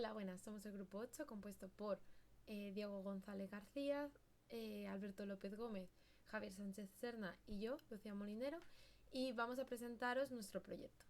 Hola, buenas. Somos el grupo 8 compuesto por Diego González García, Alberto López Gómez, Javier Sánchez Serna y yo, Lucía Molinero, y vamos a presentaros nuestro proyecto.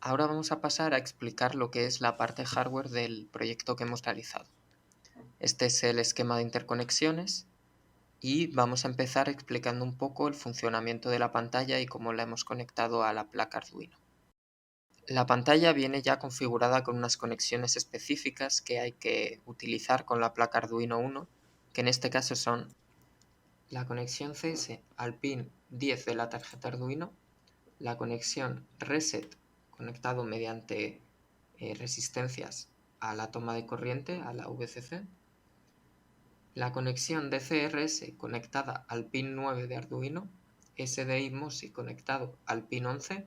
Ahora vamos a pasar a explicar lo que es la parte hardware del proyecto que hemos realizado. Este es el esquema de interconexiones y vamos a empezar explicando un poco el funcionamiento de la pantalla y cómo la hemos conectado a la placa Arduino. La pantalla viene ya configurada con unas conexiones específicas que hay que utilizar con la placa Arduino 1, que en este caso son la conexión CS al pin 10 de la tarjeta Arduino, la conexión reset conectado mediante resistencias a la toma de corriente, a la VCC, la conexión DCRS conectada al pin 9 de Arduino, SDI MOSI conectado al pin 11,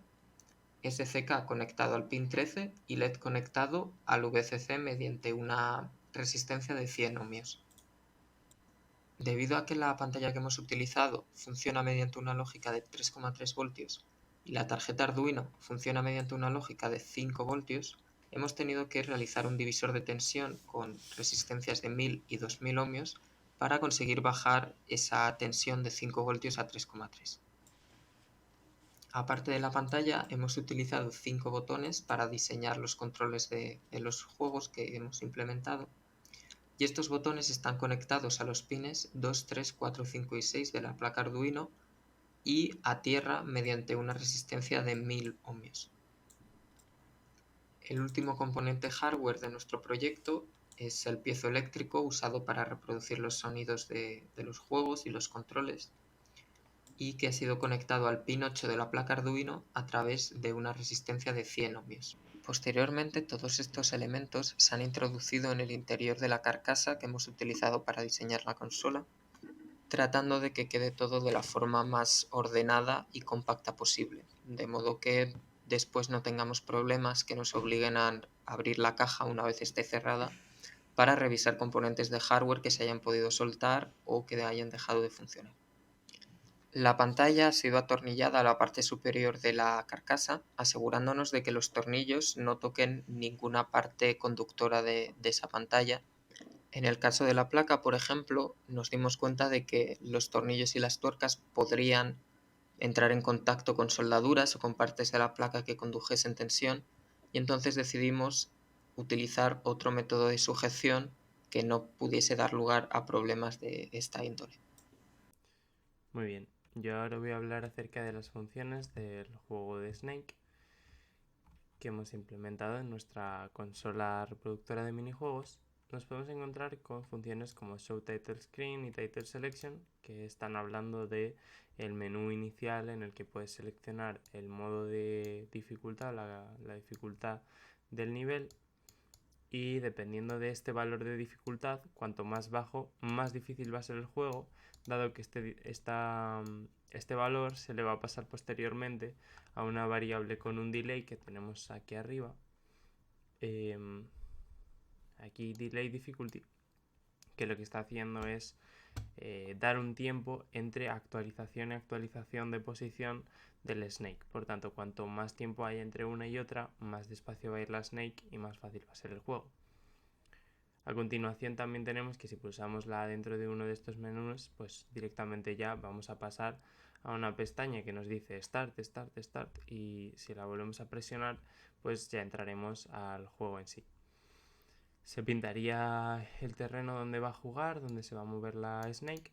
SCK conectado al pin 13 y LED conectado al VCC mediante una resistencia de 100 ohmios. Debido a que la pantalla que hemos utilizado funciona mediante una lógica de 3,3 voltios y la tarjeta Arduino funciona mediante una lógica de 5 voltios, hemos tenido que realizar un divisor de tensión con resistencias de 1000 y 2000 ohmios para conseguir bajar esa tensión de 5 voltios a 3,3. Aparte de la pantalla, hemos utilizado 5 botones para diseñar los controles de los juegos que hemos implementado. Y estos botones están conectados a los pines 2, 3, 4, 5 y 6 de la placa Arduino y a tierra mediante una resistencia de 1000 ohmios. El último componente hardware de nuestro proyecto es el piezoeléctrico usado para reproducir los sonidos de los juegos y los controles y que ha sido conectado al pin 8 de la placa Arduino a través de una resistencia de 100 ohmios. Posteriormente, todos estos elementos se han introducido en el interior de la carcasa que hemos utilizado para diseñar la consola, tratando de que quede todo de la forma más ordenada y compacta posible, de modo que después no tengamos problemas que nos obliguen a abrir la caja una vez esté cerrada para revisar componentes de hardware que se hayan podido soltar o que hayan dejado de funcionar. La pantalla ha sido atornillada a la parte superior de la carcasa, asegurándonos de que los tornillos no toquen ninguna parte conductora de esa pantalla. En el caso de la placa, por ejemplo, nos dimos cuenta de que los tornillos y las tuercas podrían entrar en contacto con soldaduras o con partes de la placa que condujesen tensión, y entonces decidimos utilizar otro método de sujeción que no pudiese dar lugar a problemas de esta índole. Muy bien, yo ahora voy a hablar acerca de las funciones del juego de Snake que hemos implementado en nuestra consola reproductora de minijuegos. Nos podemos encontrar con funciones como Show Title Screen y Title Selection, que están hablando de el menú inicial en el que puedes seleccionar el modo de dificultad, la dificultad del nivel, y dependiendo de este valor de dificultad, cuanto más bajo, más difícil va a ser el juego, dado que este valor se le va a pasar posteriormente a una variable con un delay que tenemos aquí arriba. Aquí delay difficulty, que lo que está haciendo es dar un tiempo entre actualización y actualización de posición del snake. Por tanto, cuanto más tiempo hay entre una y otra, más despacio va a ir la snake y más fácil va a ser el juego. A continuación también tenemos que si pulsamos la dentro de uno de estos menús, pues directamente ya vamos a pasar a una pestaña que nos dice Start, Start, Start, y si la volvemos a presionar, pues ya entraremos al juego en sí. Se pintaría el terreno donde va a jugar, donde se va a mover la snake,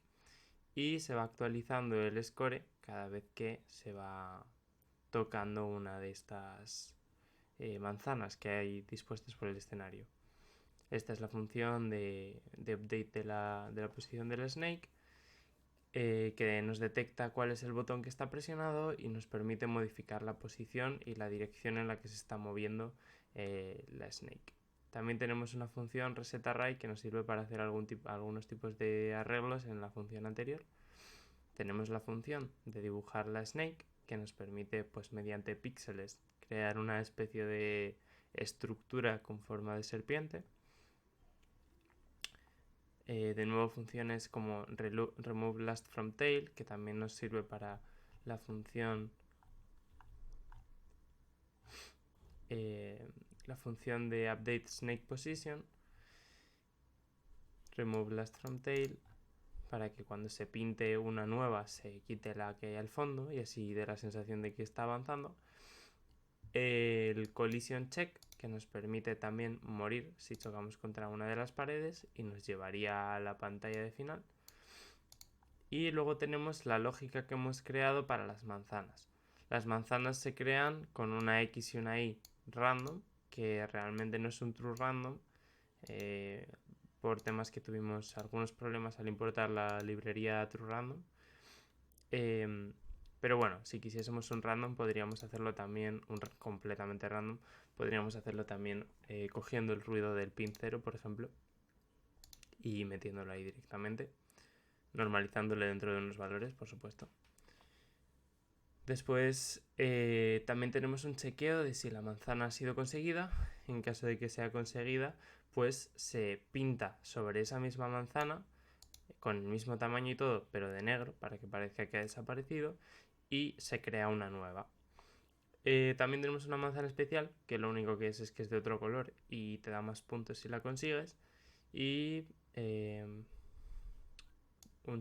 y se va actualizando el score cada vez que se va tocando una de estas manzanas que hay dispuestas por el escenario. Esta es la función de update de la posición del snake, que nos detecta cuál es el botón que está presionado y nos permite modificar la posición y la dirección en la que se está moviendo la snake. También tenemos una función resetArray que nos sirve para hacer algunos tipos de arreglos en la función anterior. Tenemos la función de dibujar la snake, que nos permite, pues mediante píxeles, crear una especie de estructura con forma de serpiente. De nuevo funciones como remove last from tail, que también nos sirve para la función de update snake position. Remove last from tail, para que cuando se pinte una nueva se quite la que hay al fondo y así dé la sensación de que está avanzando. El collision check, que nos permite también morir si chocamos contra una de las paredes y nos llevaría a la pantalla de final. Y luego tenemos la lógica que hemos creado para las manzanas. Las manzanas se crean con una X y una Y random, que realmente no es un true random, por temas que tuvimos algunos problemas al importar la librería true random. Pero bueno, si quisiésemos un random podríamos hacerlo también, completamente random, podríamos hacerlo también cogiendo el ruido del pin 0, por ejemplo, y metiéndolo ahí directamente, normalizándole dentro de unos valores, por supuesto. Después también tenemos un chequeo de si la manzana ha sido conseguida. En caso de que sea conseguida, pues se pinta sobre esa misma manzana con el mismo tamaño y todo, pero de negro, para que parezca que ha desaparecido, y se crea una nueva. También tenemos una manzana especial, que lo único que es que es de otro color y te da más puntos si la consigues, y un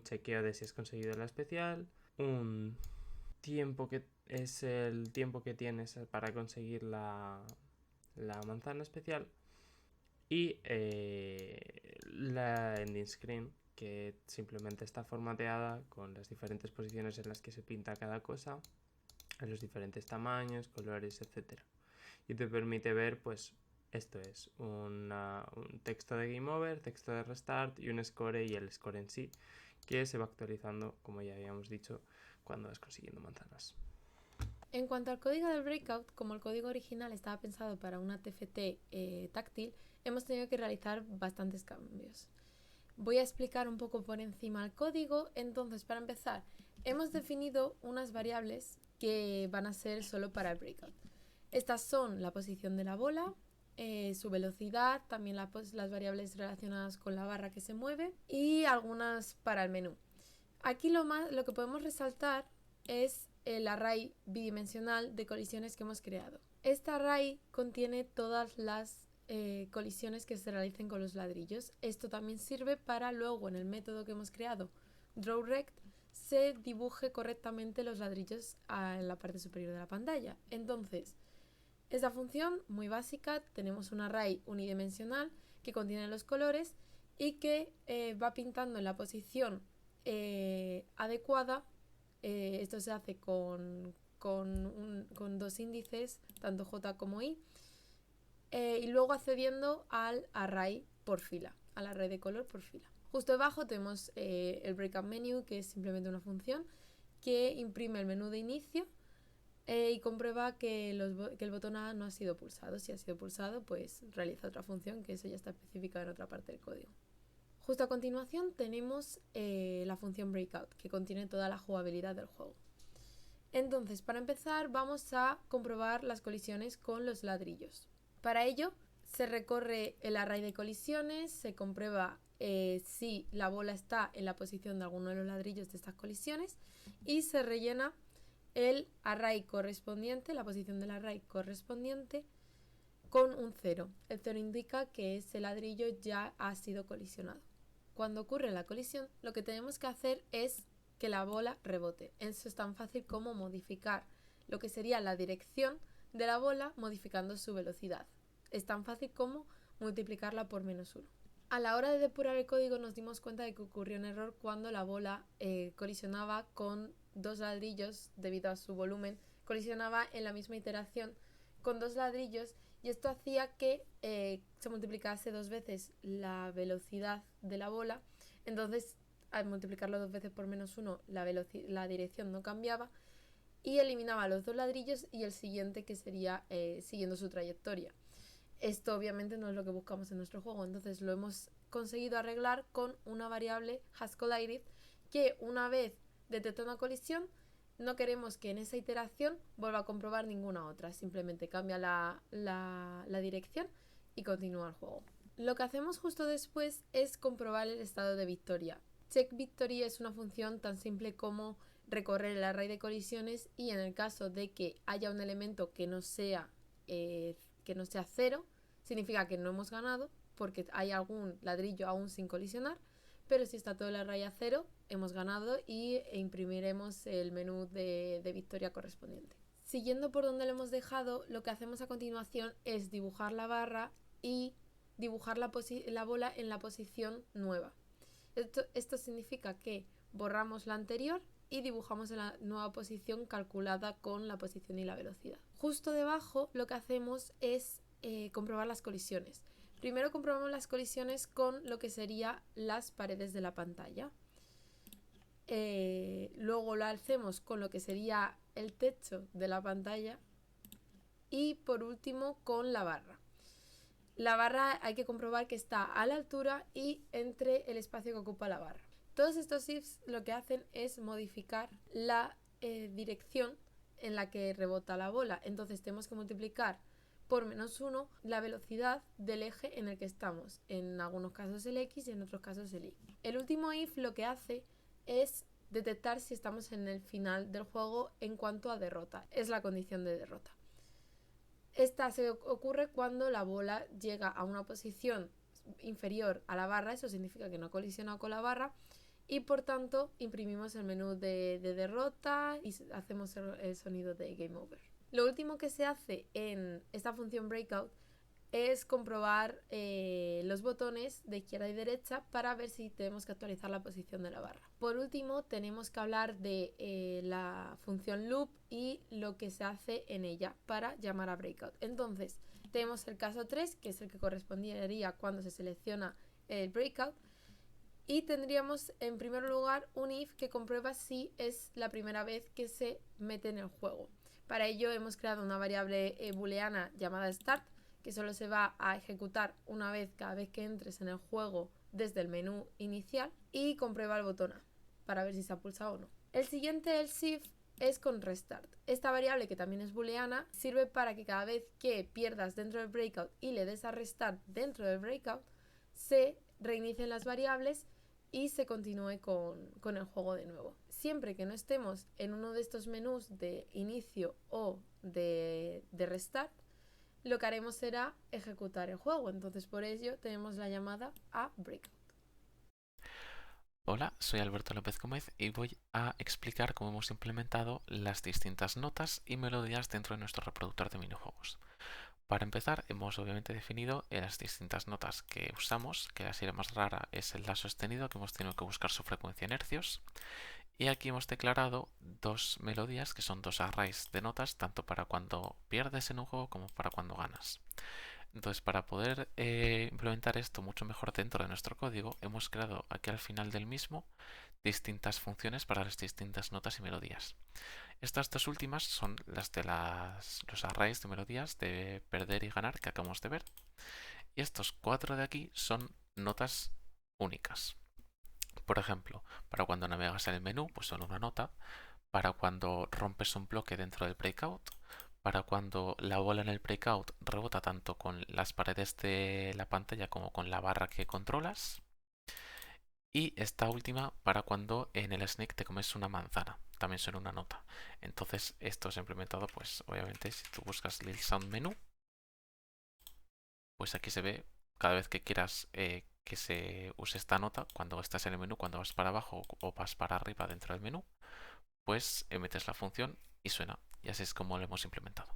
chequeo de si has conseguido la especial, un tiempo que es el tiempo que tienes para conseguir la manzana especial, y la ending screen, que simplemente está formateada con las diferentes posiciones en las que se pinta cada cosa, en los diferentes tamaños, colores, etc. Y te permite ver, pues, esto es un texto de game over, texto de restart y un score y el score en sí, que se va actualizando, como ya habíamos dicho, cuando vas consiguiendo manzanas. En cuanto al código del breakout, como el código original estaba pensado para una TFT táctil, hemos tenido que realizar bastantes cambios. Voy a explicar un poco por encima el código. Entonces, para empezar, hemos definido unas variables que van a ser solo para el breakout. Estas son la posición de la bola, su velocidad, también las variables relacionadas con la barra que se mueve y algunas para el menú. Aquí lo que podemos resaltar es el array bidimensional de colisiones que hemos creado. Este array contiene todas las colisiones que se realicen con los ladrillos. Esto también sirve para luego en el método que hemos creado, drawRect, se dibuje correctamente los ladrillos en la parte superior de la pantalla. Entonces, esta función muy básica, tenemos un array unidimensional que contiene los colores y que va pintando en la posición adecuada. Esto se hace con dos índices, tanto J como I, y luego accediendo al array por fila, al array de color por fila. Justo debajo tenemos el breakout menu, que es simplemente una función que imprime el menú de inicio y comprueba que el botón A no ha sido pulsado. Si ha sido pulsado, pues realiza otra función, que eso ya está especificado en otra parte del código. Justo a continuación tenemos la función breakout, que contiene toda la jugabilidad del juego. Entonces, para empezar, vamos a comprobar las colisiones con los ladrillos. Para ello, se recorre el array de colisiones, se comprueba si la bola está en la posición de alguno de los ladrillos de estas colisiones y se rellena el array correspondiente, la posición del array correspondiente, con un 0. El 0 indica que ese ladrillo ya ha sido colisionado. Cuando ocurre la colisión, lo que tenemos que hacer es que la bola rebote. Eso es tan fácil como modificar lo que sería la dirección de la bola modificando su velocidad. Es tan fácil como multiplicarla por -1. A la hora de depurar el código nos dimos cuenta de que ocurrió un error cuando la bola colisionaba con dos ladrillos debido a su volumen. Colisionaba en la misma iteración con dos ladrillos y esto hacía que se multiplicase 2 veces la velocidad de la bola. Entonces, al multiplicarlo 2 veces por -1, la dirección no cambiaba y eliminaba los dos ladrillos y el siguiente, que sería siguiendo su trayectoria. Esto obviamente no es lo que buscamos en nuestro juego, entonces lo hemos conseguido arreglar con una variable hasCollider que, una vez detecta una colisión, no queremos que en esa iteración vuelva a comprobar ninguna otra, simplemente cambia la dirección y continúa el juego. Lo que hacemos justo después es comprobar el estado de victoria. CheckVictory es una función tan simple como recorrer el array de colisiones y, en el caso de que haya un elemento que no sea 0, significa que no hemos ganado porque hay algún ladrillo aún sin colisionar, pero si está todo el array a 0, hemos ganado y imprimiremos el menú de victoria correspondiente. Siguiendo por donde lo hemos dejado, lo que hacemos a continuación es dibujar la barra y dibujar la bola en la posición nueva. Esto significa que borramos la anterior y dibujamos en la nueva posición calculada con la posición y la velocidad. Justo debajo lo que hacemos es comprobar las colisiones. Primero comprobamos las colisiones con lo que serían las paredes de la pantalla. Luego lo hacemos con lo que sería el techo de la pantalla y, por último, con la barra. La barra hay que comprobar que está a la altura y entre el espacio que ocupa la barra. Todos estos ifs lo que hacen es modificar la dirección en la que rebota la bola. Entonces tenemos que multiplicar por -1 la velocidad del eje en el que estamos. En algunos casos el X y en otros casos el Y. El último if lo que hace es detectar si estamos en el final del juego en cuanto a derrota. Es la condición de derrota. Esta se ocurre cuando la bola llega a una posición inferior a la barra, eso significa que no ha colisionado con la barra, y por tanto imprimimos el menú de derrota y hacemos el sonido de Game Over. Lo último que se hace en esta función breakout es comprobar los botones de izquierda y derecha para ver si tenemos que actualizar la posición de la barra. Por último, tenemos que hablar de la función loop y lo que se hace en ella para llamar a breakout. Entonces, tenemos el caso 3, que es el que correspondería cuando se selecciona el breakout, y tendríamos en primer lugar un if que comprueba si es la primera vez que se mete en el juego. Para ello hemos creado una variable booleana llamada start, que solo se va a ejecutar una vez cada vez que entres en el juego desde el menú inicial, y comprueba el botón A para ver si se ha pulsado o no. El siguiente else if es con restart. Esta variable, que también es booleana, sirve para que cada vez que pierdas dentro del breakout y le des a restart dentro del breakout, se reinicien las variables y se continúe con el juego de nuevo. Siempre que no estemos en uno de estos menús de inicio o de restart, lo que haremos será ejecutar el juego. Entonces, por ello tenemos la llamada a breakout. Hola, soy Alberto López Gómez y voy a explicar cómo hemos implementado las distintas notas y melodías dentro de nuestro reproductor de minijuegos. Para empezar, hemos obviamente definido las distintas notas que usamos, que la serie más rara es el La sostenido, que hemos tenido que buscar su frecuencia en hercios. Y aquí hemos declarado dos melodías, que son dos arrays de notas, tanto para cuando pierdes en un juego como para cuando ganas. Entonces, para poder implementar esto mucho mejor dentro de nuestro código, hemos creado aquí al final del mismo distintas funciones para las distintas notas y melodías. Estas dos últimas son las de los arrays de melodías de perder y ganar que acabamos de ver. Y estos 4 de aquí son notas únicas. Por ejemplo, para cuando navegas en el menú, pues son una nota. Para cuando rompes un bloque dentro del breakout. Para cuando la bola en el breakout rebota tanto con las paredes de la pantalla como con la barra que controlas. Y esta última para cuando en el Snake te comes una manzana. También suena una nota. Entonces esto se ha implementado, pues obviamente si tú buscas Lil Sound Menu, pues aquí se ve cada vez que quieras que se use esta nota, cuando estás en el menú, cuando vas para abajo o vas para arriba dentro del menú, pues metes la función y suena. Y así es como lo hemos implementado.